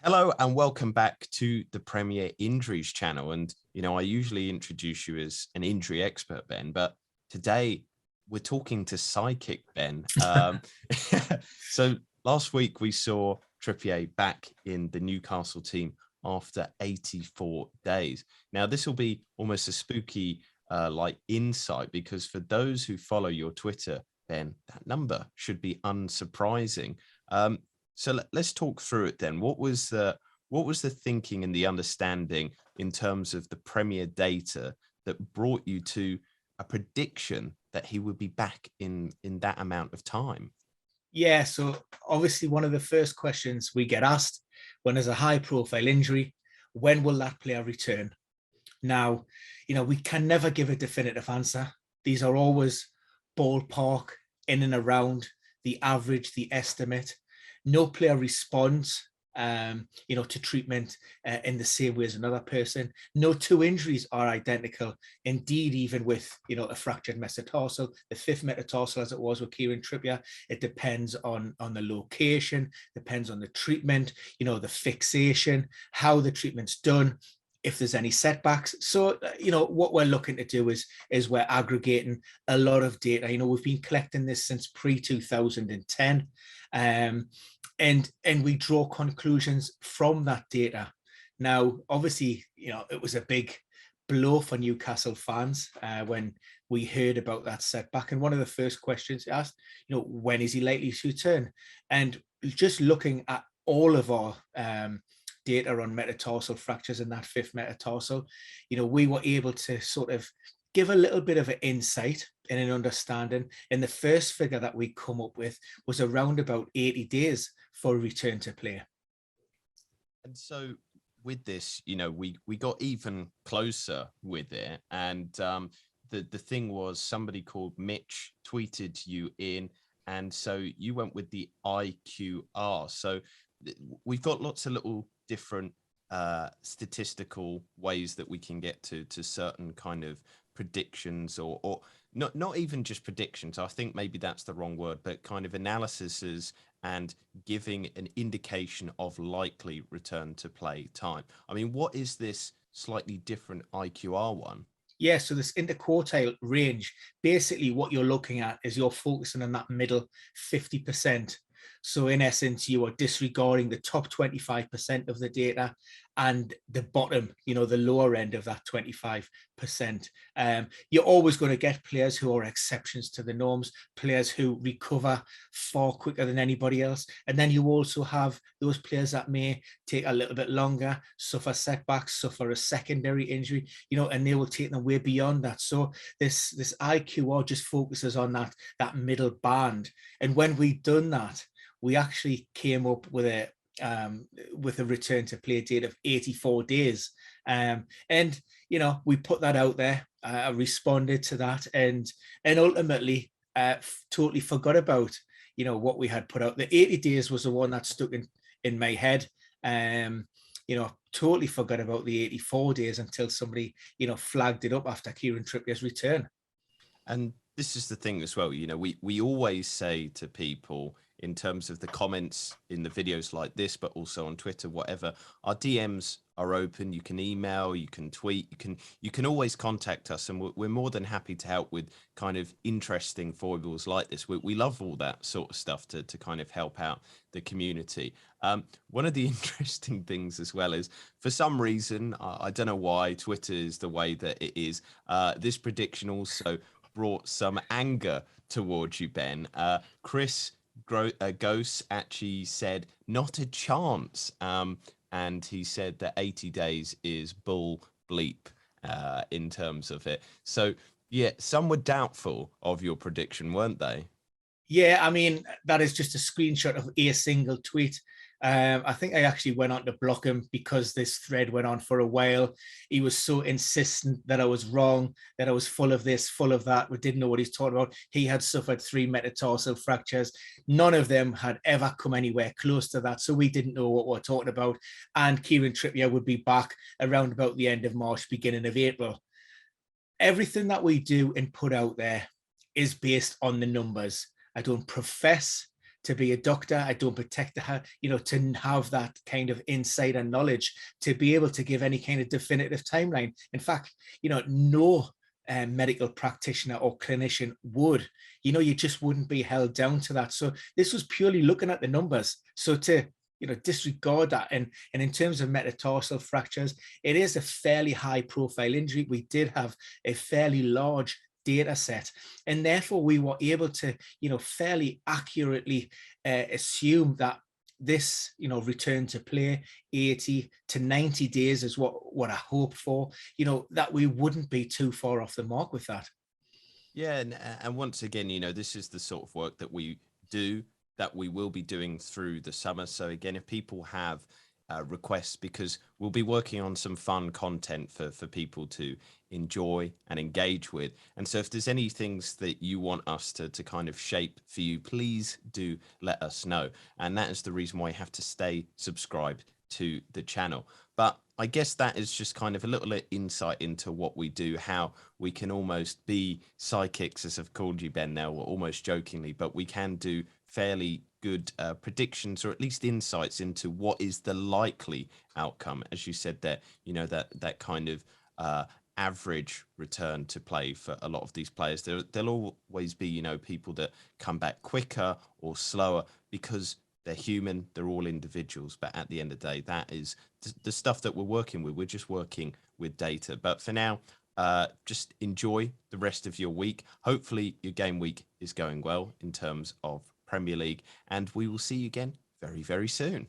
Hello and welcome back to the Premier Injuries channel. And, I usually introduce you as an injury expert, Ben, but today we're talking to Psychic Ben. So last week we saw Trippier back in the Newcastle team after 84 days. Now, this will be almost a spooky insight, because for those who follow your Twitter, Ben, that number should be unsurprising. So let's talk through it then. What was the thinking and the understanding in terms of the Premier data that brought you to a prediction that he would be back in that amount of time? Yeah, so obviously one of the first questions we get asked when there's a high-profile injury, when will that player return? Now, we can never give a definitive answer. These are always ballpark, in and around the average, the estimate. No player responds, to treatment in the same way as another person. No two injuries are identical. Indeed, even with, a fractured metatarsal, the fifth metatarsal, as it was with Kieran Trippier, it depends on the location, depends on the treatment, the fixation, how the treatment's done, if there's any setbacks. So, what we're looking to do is we're aggregating a lot of data. We've been collecting this since pre-2010. And we draw conclusions from that data. Now, obviously, it was a big blow for Newcastle fans when we heard about that setback. And one of the first questions asked, when is he likely to return? And just looking at all of our data on metatarsal fractures in that fifth metatarsal, we were able to sort of give a little bit of an insight and an understanding. And the first figure that we come up with was around about 80 days for a return to play. And so with this, we got even closer with it. And the thing was, somebody called Mitch tweeted you in, and so you went with the IQR. So we've got lots of little different statistical ways that we can get to certain kind of predictions, or not even just predictions. I think maybe that's the wrong word, but kind of analyses and giving an indication of likely return to play time. I mean, what is this slightly different IQR one? Yeah, so this interquartile range, basically what you're looking at is you're focusing on that middle 50%. So in essence, you are disregarding the top 25% of the data and the bottom, the lower end of that 25%. You're always going to get players who are exceptions to the norms, players who recover far quicker than anybody else. And then you also have those players that may take a little bit longer, suffer setbacks, suffer a secondary injury, and they will take them way beyond that. So this IQR just focuses on that middle band. And when we've done that, we actually came up with a return to play date of 84 days. And, we put that out there, responded to that, and ultimately totally forgot about, what we had put out. The 80 days was the one that stuck in my head. Totally forgot about the 84 days until somebody, flagged it up after Kieran Trippier's return. And this is the thing as well, we always say to people, in terms of the comments in the videos like this, but also on Twitter, whatever, our DMs are open. You can email, you can tweet, you can always contact us, and we're more than happy to help with kind of interesting foibles like this. We love all that sort of stuff to kind of help out the community. One of the interesting things as well is, for some reason, I don't know why, Twitter is the way that it is. This prediction also brought some anger towards you, Ben. Chris Ghost actually said not a chance, and he said that 80 days is bull bleep in terms of it. So yeah, some were doubtful of your prediction, weren't they? Yeah, I mean, that is just a screenshot of a single tweet. I think I actually went on to block him because this thread went on for a while. He was so insistent that I was wrong, that I was full of this, full of that. We didn't know what he's talking about. He had suffered 3 metatarsal fractures. None of them had ever come anywhere close to that. So we didn't know what we're talking about. And Kieran Trippier would be back around about the end of March, beginning of April. Everything that we do and put out there is based on the numbers. I don't profess to be a doctor. I don't pretend to have, to have that kind of insight and knowledge to be able to give any kind of definitive timeline. In fact, no medical practitioner or clinician would. You just wouldn't be held down to that. So this was purely looking at the numbers. So to disregard that, and in terms of metatarsal fractures, it is a fairly high profile injury. We did have a fairly large data set, and therefore we were able to fairly accurately assume that this return to play 80 to 90 days is what I hope for, that we wouldn't be too far off the mark with that. Yeah, and once again, this is the sort of work that we do, that we will be doing through the summer. So again, if people have requests, because we'll be working on some fun content for people to enjoy and engage with. And so if there's any things that you want us to kind of shape for you, please do let us know. And that is the reason why you have to stay subscribed to the channel. But I guess that is just kind of a little insight into what we do, how we can almost be psychics, as I've called you, Ben, now, almost jokingly, but we can do fairly good predictions, or at least insights into what is the likely outcome. As you said there, that kind of average return to play for a lot of these players. There'll always be, people that come back quicker or slower because they're human, they're all individuals. But at the end of the day, that is the stuff that we're working with. We're just working with data. But for now, just enjoy the rest of your week. Hopefully your game week is going well in terms of Premier League, and we will see you again very, very soon.